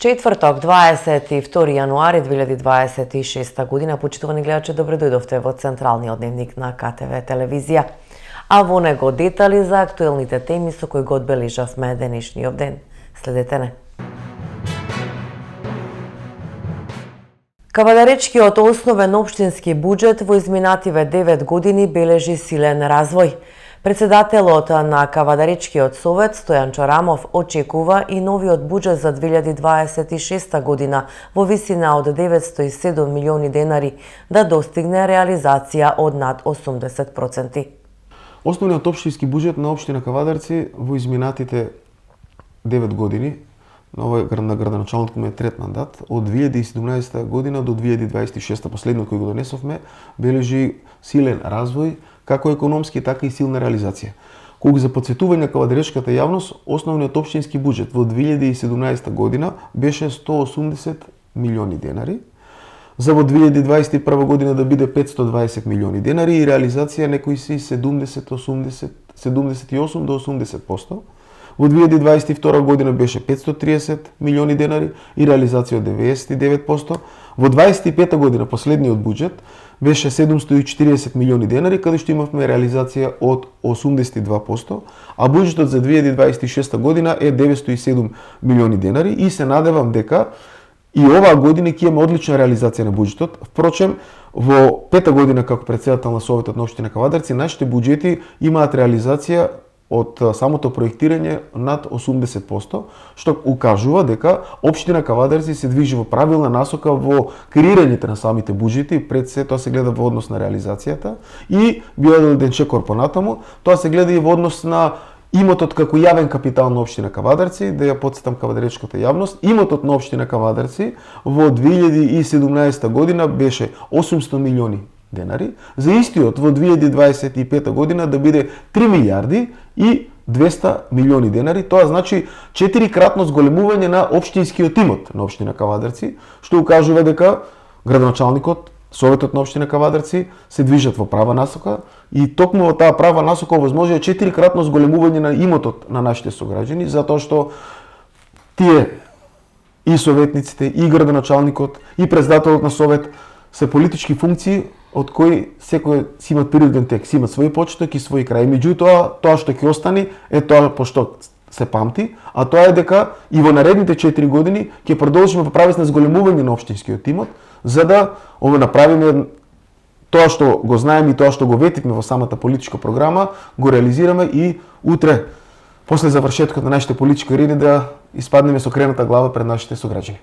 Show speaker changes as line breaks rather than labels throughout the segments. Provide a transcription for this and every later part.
Четврток, 22 јануари 2026 година, почитувани гледачи, добре дојдовте во централниот дневник на КТВ телевизија. А во него детали за актуелните теми со кои го одбележавме денешниот ден. Следете не. Кавадаречкиот основен општински буџет во изминативе 9 години бележи силен развој. Председателот на Кавадаречкиот совет Стојан Чарамов очекува и новиот буџет за 2026 година во висина од 907 милиони денари да достигне реализација од над 80%.
Основниот општински буџет на општина Кавадарци во изминатите 9 години, на овој на градоначалникот му е трет мандат, од 2017 година до 2026, последниот кој го донесовме, бележи силен развој, како економски, така и силна реализација. Колку за подсетување кавадаречката јавност, основниот општински буџет во 2017 година беше 180 милиони денари, за во 2021 година да биде 520 милиони денари и реализација некои си 78 до 80%. Во 2022 година беше 530 милиони денари и реализација од 99%. Во 2025 година последниот буџет беше 740 милиони денари, каде што имавме реализација од 82%, а буџетот за 2026 година е 907 милиони денари и се надевам дека и оваа година ќе имаме одлична реализација на буџетот. Впрочем, во пета година како председател на Советот на општина Кавадарци, нашите буџети имаат реализација од самото проектирање над 80%, што укажува дека општина Кавадарци се движи во правилна насока во креирањето на самите буџети, пред се тоа се гледа во однос на реализацијата и би одел денчекор понатаму, тоа се гледа и во однос на имотот како јавен капитал на општина Кавадарци, да ја потсетам кавадаречката јавност. Имотот на општина Кавадарци во 2017 година беше 800 милиони денари, за истиот во 2025 година да биде 3 милиарди и 200 милиони денари. Тоа значи 4-кратно зголемување на општинскиот имот на општина Кавадарци, што укажува дека градоначалникот, Советот на општина Кавадарци се движат во права насока и токму во таа права насока овозможува 4-кратно зголемување на имотот на нашите сограѓани, затоа што тие и советниците, и градоначалникот, и председателот на совет се политички функции од кои секој си имат природен тек, си имат свој почеток и свој крај. Меѓутоа, тоа што ќе остане е тоа пошто се памти, а тоа е дека и во наредните 4 години ќе продолжиме во правец на зголемување на општинскиот имот, за да направиме тоа што го знаеме и тоа што го ветивме во самата политичка програма, го реализираме и утре, после завршеткот на нашите политички години, да испаднеме со крената глава пред нашите сограѓани.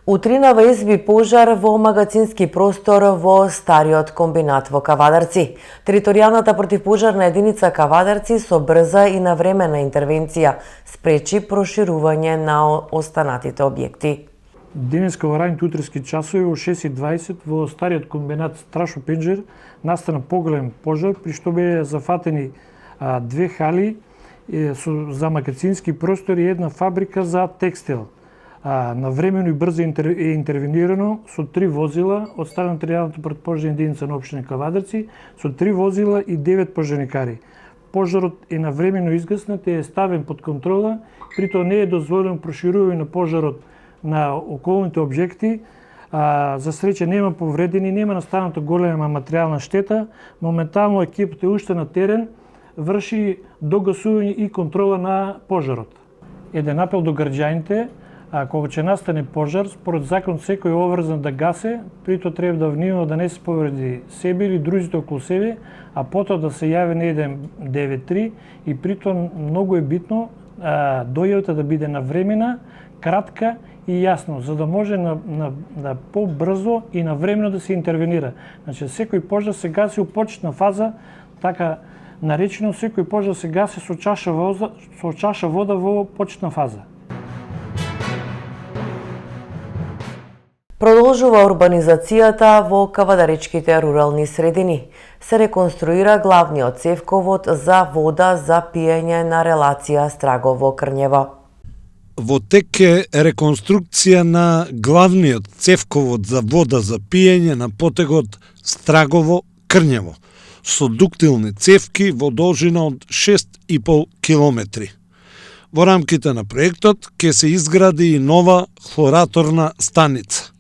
Утринава изби пожар во магазински простор во стариот комбинат во Кавадарци. Територијалната противпожарна единица Кавадарци со брза и навремена интервенција спречи проширување на останатите објекти.
Денеска во раните утрески часови во 6:20 во стариот комбинат Страшо Пенџер настана поголем пожар, при што беа зафатени две хали за магазински простор и една фабрика за текстил. Навремено и брзо е интервенирано со 3 возила од страна на територијалната противпожарна единица на општина Кавадарци, со 3 возила и 9 пожарникари. Пожарот е навремено изгаснат и е ставен под контрола, притоа не е дозволено проширување на пожарот на околните објекти. За среќа нема повредени, нема настаната голема материјална штета. Моментално екипата е уште на терен, врши догасување и контрола на пожарот. Еден апел до граѓаните: кога ќе настане пожар, според закон секој е обврзан да гасе, притоа треба да внимава да не се повреди себе или друзите околу себе, а потоа да се јави на 193 и притоа многу е битно дојавата да биде навремена, кратка и јасно, за да може на побрзо и навремено да се интервенира. Значи секој пожар се гаси у почетна фаза, така наречено секој пожар се гаси со чаша вода во почетна фаза.
Продолжува урбанизацијата во кавадаречките рурални средини. Се реконструира главниот цевковод за вода за пиење на релација Страгово-Крњево.
Во тек е реконструкција на главниот цевковод за вода за пиење на потегот Страгово-Крњево со дуктилни цевки во должина од 6,5 километри. Во рамките на проектот ќе се изгради и нова хлораторна станица.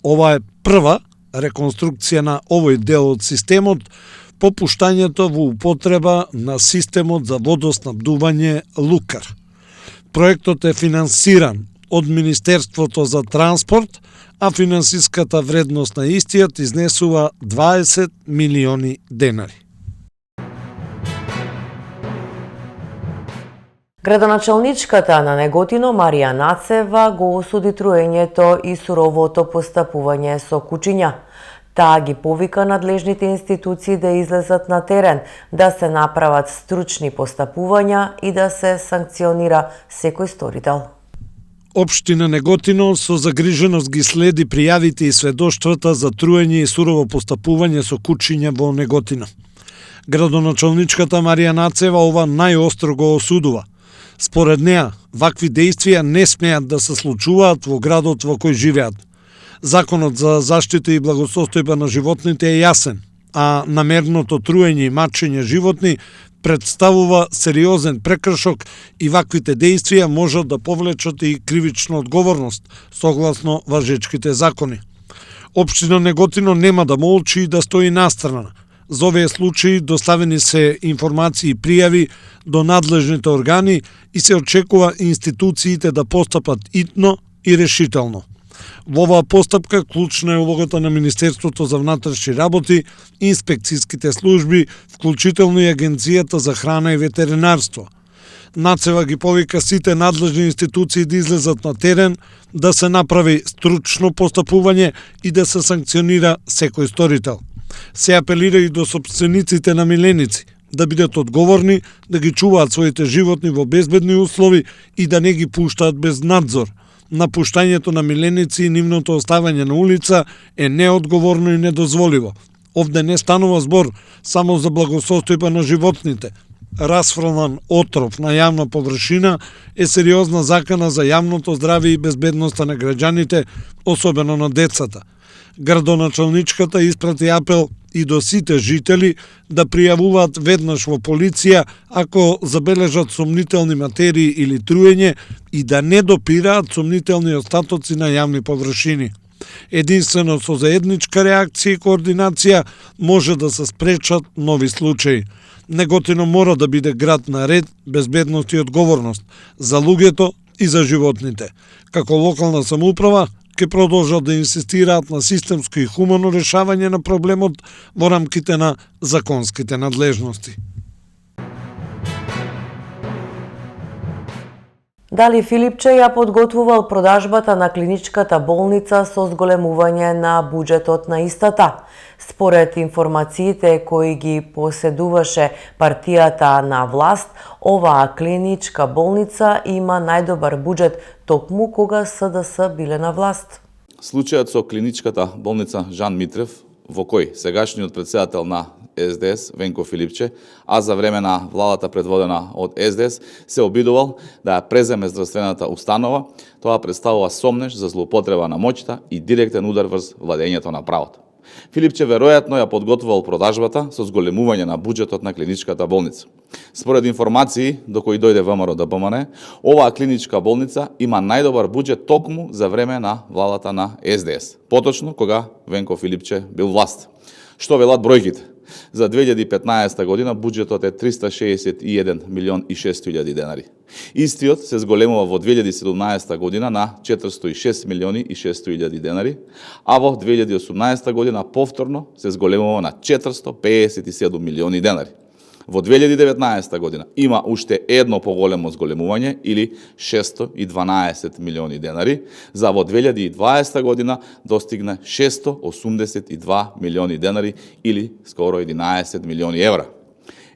Ова е прва реконструкција на овој дел од системот по пуштањето во употреба на системот за водоснабдување Лукар. Проектот е финансиран од Министерството за транспорт, а финансиската вредност на истиот изнесува 20 милиони денари.
Градоначалничката на Неготино Марија Нацева го осуди труењето и суровото постапување со кучиња. Таа ги повика надлежните институции да излезат на терен, да се направат стручни постапувања и да се санкционира секој сторител.
Општина Неготино со загриженост ги следи пријавите и сведоштвата за труење и сурово постапување со кучиња во Неготино. Градоначалничката Марија Нацева ова најостро го осудува. Според неа, вакви дејствија не смеат да се случуваат во градот во кој живеат. Законот за заштита и благосостојба на животните е јасен, а намерното труење и мачење животни представува сериозен прекршок и ваквите дејствија можат да повлечат и кривична одговорност, согласно важечките закони. Општина Неготино нема да молчи и да стои настрана. За овие случаи доставени се информации и пријави до надлежните органи и се очекува институциите да постапат итно и решително. Во оваа постапка клучна е улогата на Министерството за внатрешни работи, инспекцијските служби, вклучително и Агенцијата за храна и ветеринарство. Нацева ги повика сите надлежни институции да излезат на терен, да се направи стручно постапување и да се санкционира секој сторител. Се апелира и до сопствениците на миленици да бидат одговорни, да ги чуваат своите животни во безбедни услови и да не ги пуштаат без надзор. Напуштањето на миленици и нивното оставање на улица е неодговорно и недозволиво. Овде не станува збор само за благосостојба на животните. Расфрлан отров на јавна површина е сериозна закана за јавното здравје и безбедноста на граѓаните, особено на децата. Градоначалничката испрати апел и до сите жители да пријавуваат веднаш во полиција ако забележат сомнителни материи или труење и да не допираат сомнителни остатоци на јавни површини. Единствено со заедничка реакција и координација може да се спречат нови случаи. Неготино мора да биде град на ред, безбедност и одговорност за луѓето и за животните. Како локална самоуправа, ќе продолжат да инсистираат на системско и хумано решавање на проблемот во рамките на законските надлежности.
Дали Филипче ја подготвувал продажбата на клиничката болница со зголемување на буџетот на истата? Според информациите кои ги поседуваше партијата на власт, оваа клиничка болница има најдобар буџет токму кога СДС биле на власт.
Случајот со клиничката болница Жан Митрев, во кој сегашниот председател на СДС, Венко Филипче, а за време на владата предводена од СДС, се обидувал да ја преземе здравствената установа, тоа представува сомнеж за злоупотреба на моќта и директен удар врз владењето на правото. Филипче веројатно ја подготвувал продажбата со зголемување на буџетот на клиничката болница. Според информации до кои дојде ВМРО ДПМН, оваа клиничка болница има најдобар буџет токму за време на владата на СДС, поточно кога Венко Филипче бил власт. Што велат бројките? За 2015 година буџетот е 361 милион и 600 денари. Истиот се зголемува во 2017 година на 406 милиони и 600 денари, а во 2018 година повторно се зголемува на 457 милиони денари. Во 2019 година има уште едно поголемо зголемување или 612 милиони денари, за во 2020 година достигна 682 милиони денари или скоро 11 милиони евра.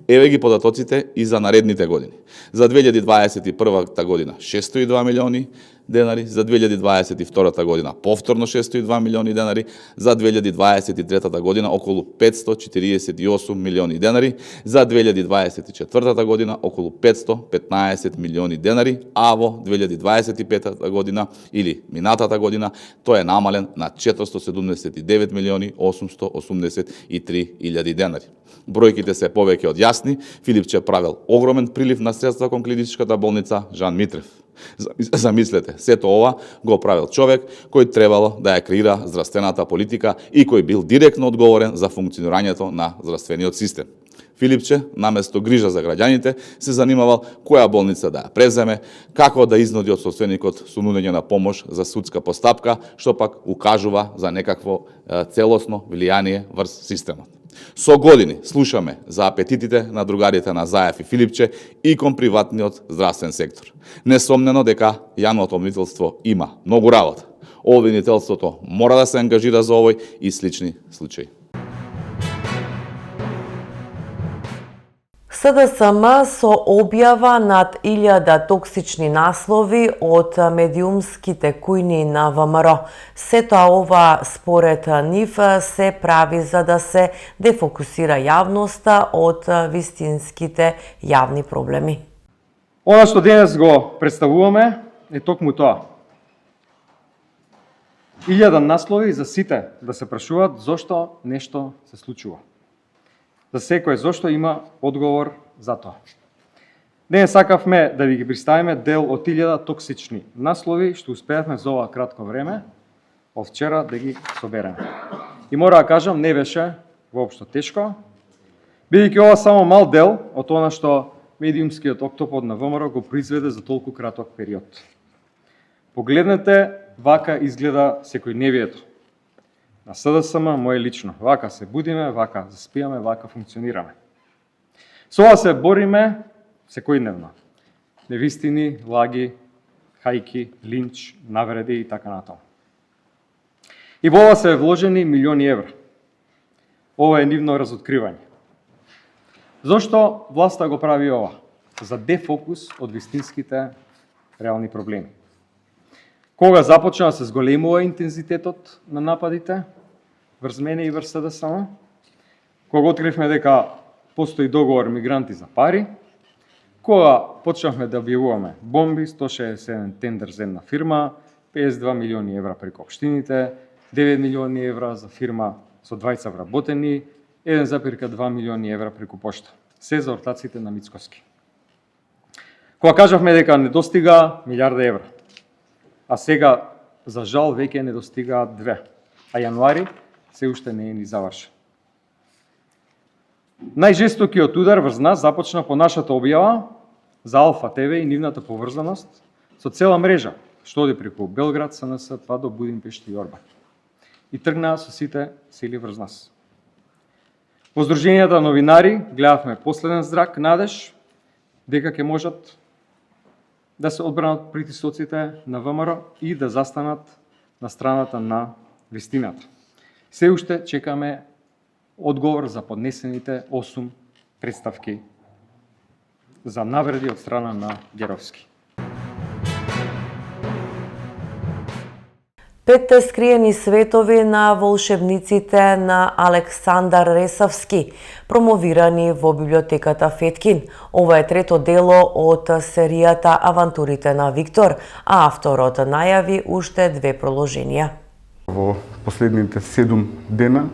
Еве ги податоците и за наредните години. За 2021 година 602 милиони, денари, за 2022 година повторно 602 милиони денари, за 2023 година околу 548 милиони денари, за 2024 година околу 515 милиони денари, а во 2025 година или минатата година тој е намален на 479 милиони 883 илјади денари. Бројките се повеќе од јасни. Филипче правил огромен прилив на средства кон клиничката болница Жан Митрев. Замислете, сето ова го правил човек кој требало да ја креира здравствената политика и кој бил директно одговорен за функционирањето на здравствениот систем. Филипче, наместо грижа за граѓаните, се занимавал која болница да ја преземе, како да изнуди од собственикот со нудење на помош за судска постапка, што пак укажува за некакво целосно влијание врз системот. Со години слушаме за апетитите на другарите на Заев и Филипче и кон приватниот здравствен сектор. Несомнено дека јавното обвинителство има многу работа. Обвинителството мора да се ангажира за овој и слични случаи.
СДСМ со објава над 1000 токсични наслови од медиумските кујни на ВМРО. Сето ова според нив се прави за да се дефокусира јавноста од вистинските јавни проблеми.
Она што денес го представуваме е токму тоа. 1000 наслови за сите да се прашуваат зошто нешто се случува. За секој зошто има одговор за тоа. Денес сакавме да ви ги представиме дел од 1000 токсични наслови што успеавме за ова кратко време од вчера да ги собереме. И мора да кажам, не беше воопшто тешко, бидејќи ова само мал дел од она што медиумскиот октопод на ВМРО го произведе за толку краток период. Погледнете, вака изгледа секојдневието на СДСМ, моje лично. Вака се будиме, вака заспиваме, вака функционираме. Со ова се бориме секојдневно. Невистини, лаги, хајки, линч, навреди и така натаму. И во ова се вложени милиони евра. Ова е нивно разоткривање. Зошто власта го прави ова? За дефокус од вистинските реални проблеми. Кога започна да се зголемува интензитетот на нападите врз мене и врз СДСМ, кога откривме дека постои договор мигранти за пари, кога почнавме да објавуваме бомби, 161 тендер за една фирма, 52 милиони евра преку општините, 9 милиони евра за фирма со 20 вработени, 1,2 милиони евра преку пошта. Се за ортаците на Мицкоски. Кога кажавме дека не достига милиарда евра, а сега, за жал, веќе не достигаат 2, а јануари се уште не е ни завршен. Најжестокиот удар врз нас започна по нашата објава за Алфа ТВ и нивната поврзаност со цела мрежа, што оди преку Белград, СНС, па до Будимпешта и Орбан. И тргнаа со сите сили врз нас. Во Сдруженијата новинари гледавме последен зрак, надеж, дека ќе можат да се одбранат притисоците на ВМРО и да застанат на страната на вистината. Се уште чекаме одговор за поднесените 8 представки за навреди од страна на Геровски.
5 скриени светови на волшебниците на Александар Ресавски, промовирани во библиотеката Феткин. Ова е трето дело од серијата Авантурите на Виктор, а авторот најави уште 2 проложенија.
Во последните 7 дена,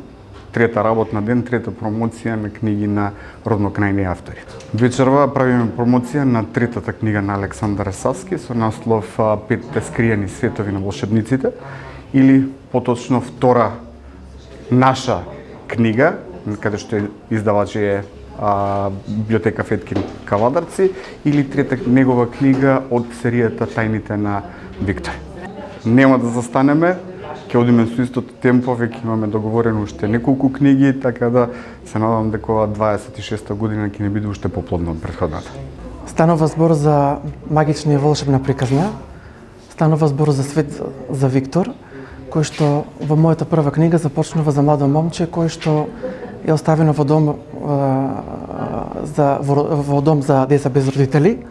трета работна ден, трета промоција на книги на роднокрајни автори. Вечерва правиме промоција на третата книга на Александар Ресавски со наслов 5 скриени светови на волшебниците, или поточно втора наша книга, каде што издавач е библиотека Феткин Кавадарци, или трета негова книга од серијата Тајните на Виктор. Нема да застанеме, ќе одиме со истото темпо, веќе имаме договорено уште неколку книги, така да се надам дека ова 26-та година ќе не биде уште поплодна од претходната.
Станува збор за магична и волшебна приказна, станува збор за свет за Виктор, кој што во мојата прва книга започнува за младо момче кој што е оставено во дом за деца без родители,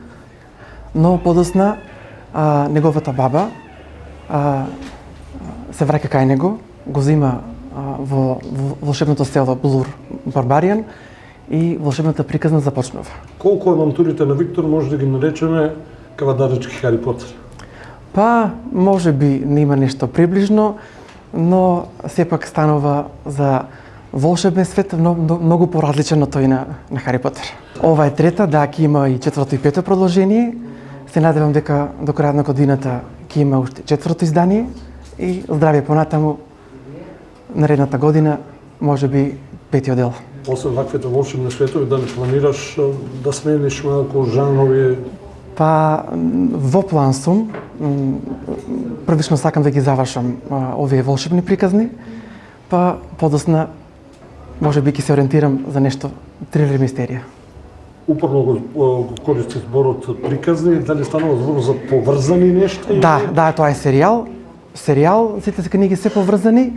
но подосна неговата баба се враќа кај него, го зима во волшебното село Блур Барбаријан и волшебната приказна започнува.
Колку авантурите на Виктор може да ги наречеме кавадаречки Хари Потер?
Па, може би не има нешто приближно, но сепак станува за волшебен свет многу поразличен од тој на Хари Потер. Ова е трета, да, ќе има и четврто и пето продолжение. Се надевам дека до крајот на годината ќе има уште четврто издание и здравје понатаму наредната година, може би петиот дел.
Освен ваквите волшебни светови, да не планираш да смениш малку жанрови?
Па, во план сум. Првично сакам да ги завршам овие волшебни приказни, па подосна може би ќе се ориентирам за нешто трилер мистерија.
Упорно го користи зборот приказни, дали станува збор за поврзани нешта?
Да, тоа е серијал. Серијал, сите се книги се поврзани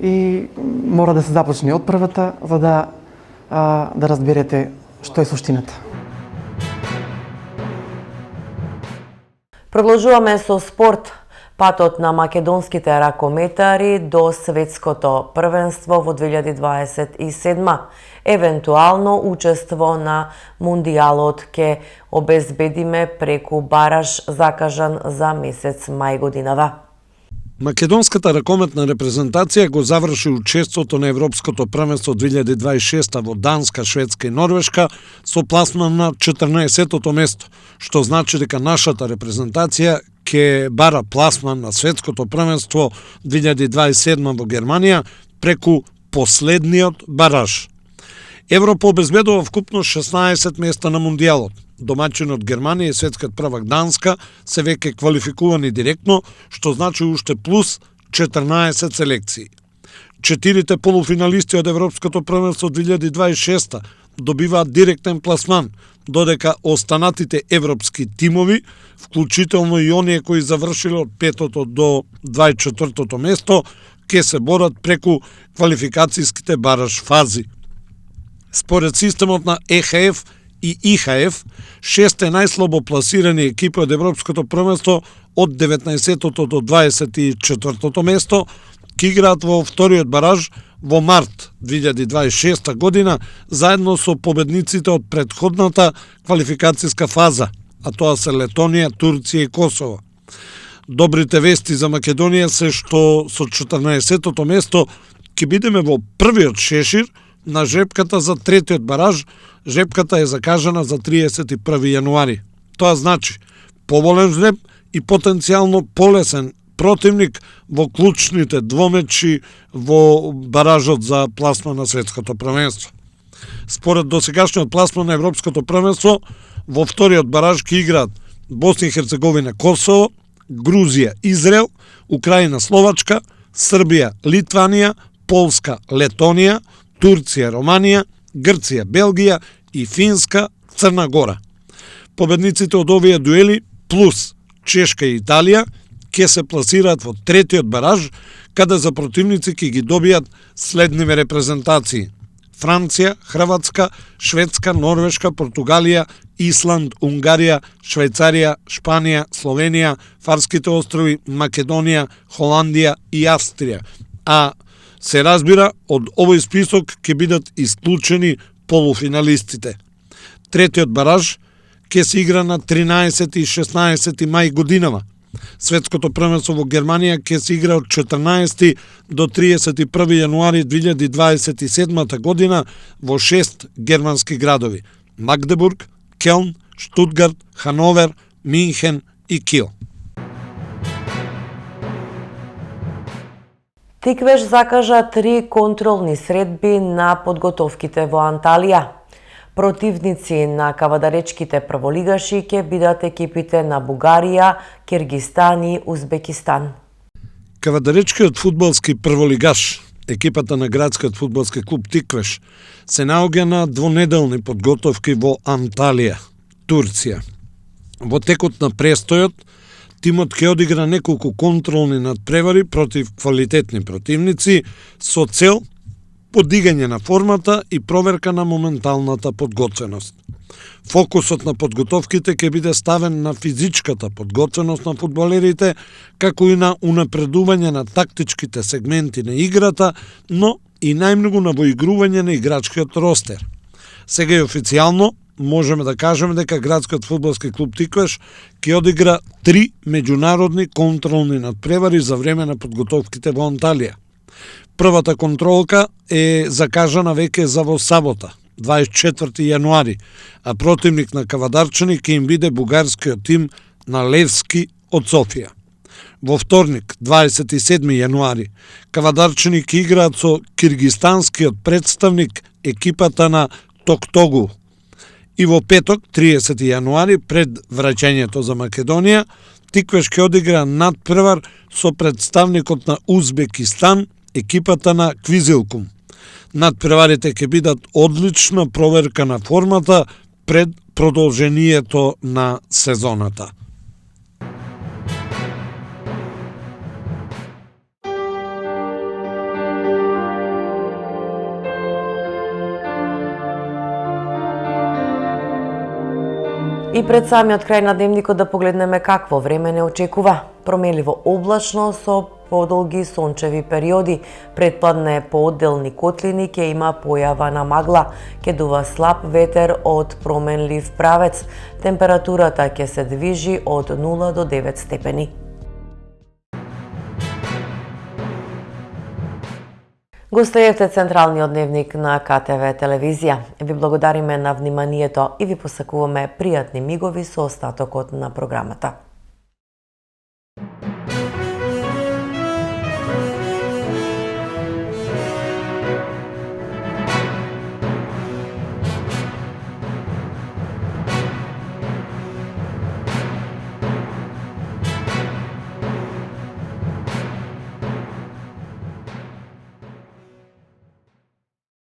и мора да се започне од првата за да разберете што е суштината.
Продолжуваме со спорт. Патот на македонските ракометари до светското првенство во 2027, евентуално учество на Мундијалот ќе обезбедиме преку бараж закажан за месец мај годинава.
Македонската ракометна репрезентација го заврши учеството на Европското првенство 2026 во Данска, Шведска и Норвешка со пласман на 14-тото место, што значи дека нашата репрезентација ќе бара пласман на Светското првенство 2027 во Германија преку последниот бараж. Европа обезбедува вкупно 16 места на Мундијалот. Домаќинот Германија и светскиот првак Данска се веќе квалификувани директно, што значи уште плюс 14 селекции. 4 полуфиналисти од Европското првенство 2026 добиваат директен пласман, додека останатите европски тимови, вклучително и оние кои завршиле од 5-тото до 24-тото место, ќе се борат преку квалификацијските бараж фази. Според системот на ЕХФ и ИХФ, 6 најслабо пласирани екипи од Европското првенство од 19-тото до 24-тото место ќе играат во вториот бараж во март 2026 година заедно со победниците од претходната квалификацијска фаза, а тоа се Летонија, Турција и Косово. Добрите вести за Македонија се што со 14-тото место ќе бидеме во првиот шешир на жребката за третиот бараж. Жребката е закажана за 31 јануари. Тоа значи поволен жреб и потенцијално полесен противник во клучните двомечи во баражот за пласман на светското првенство. Според досегашниот пласман на Европското првенство, во вториот бараж ќе играат Босна и Херцеговина, Косово, Грузија, Израел, Украина, Словачка, Србија, Литванија, Полска, Летонија, Турција, Романија, Грција, Белгија и Финска, Црна Гора. Победниците од овие дуели плюс Чешка и Италија ќе се пласираат во третиот бараж, каде за противници ќе ги добијат следниве репрезентации: Франција, Хрватска, Шведска, Норвешка, Португалија, Исланд, Унгарија, Швајцарија, Шпанија, Словенија, Фарските острови, Македонија, Холандија и Австрија. А се разбира, од овој список ќе бидат исклучени полуфиналистите. Третиот бараж ќе се игра на 13 и 16 мај годинава. Светското првенство во Германија ќе се игра од 14 до 31 јануари 2027 година во 6 германски градови: Магдебург, Келн, Штутгарт, Хановер, Минхен и Кил.
Тиквеш закажа 3 контролни средби на подготовките во Анталија. Противници на кавадаречките прволигаши ќе бидат екипите на Бугарија, Киргистан и Узбекистан.
Кавадаречкиот фудбалски прволигаш, екипата на градскиот фудбалски клуб Тиквеш, се наоѓа на двонеделни подготовки во Анталија, Турција. Во текот на престојот, тимот ќе одигра неколку контролни надпревари против квалитетни противници со цел подигање на формата и проверка на моменталната подготвеност. Фокусот на подготовките ќе биде ставен на физичката подготвеност на фудбалерите, како и на унапредување на тактичките сегменти на играта, но и најмногу на воигрување на играчкиот ростер. Сега и официјално можеме да кажеме дека градскиот фудбалски клуб Тиквеш ќе одигра 3 меѓународни контролни надпревари за време на подготовките во Анталија. Првата контролка е закажана веќе за во сабота, 24 јануари, а противник на Кавадарчани ќе им биде бугарскиот тим на Левски од Софија. Во вторник, 27 јануари, Кавадарчани ќе играат со киргистанскиот представник екипата на Токтогу. И во петок, 30 јануари, пред враќањето за Македонија, Тиквеш ќе одигра надпревар со представникот на Узбекистан, екипата на Квизилкум. Надпреварите ќе бидат одлична проверка на формата пред продолжението на сезоната.
И пред самиот крај на дневникот да погледнеме какво време не очекува. Променливо облачно со подолги сончеви периоди. Претпладне по одделни котлини ќе има појава на магла. Ќе дува слаб ветер од променлив правец. Температурата ќе се движи од 0 до 9 степени. Гостеевте централниот дневник на КТВ телевизија. Ви благодариме на вниманието и ви посакуваме пријатни мигови со остатокот на програмата.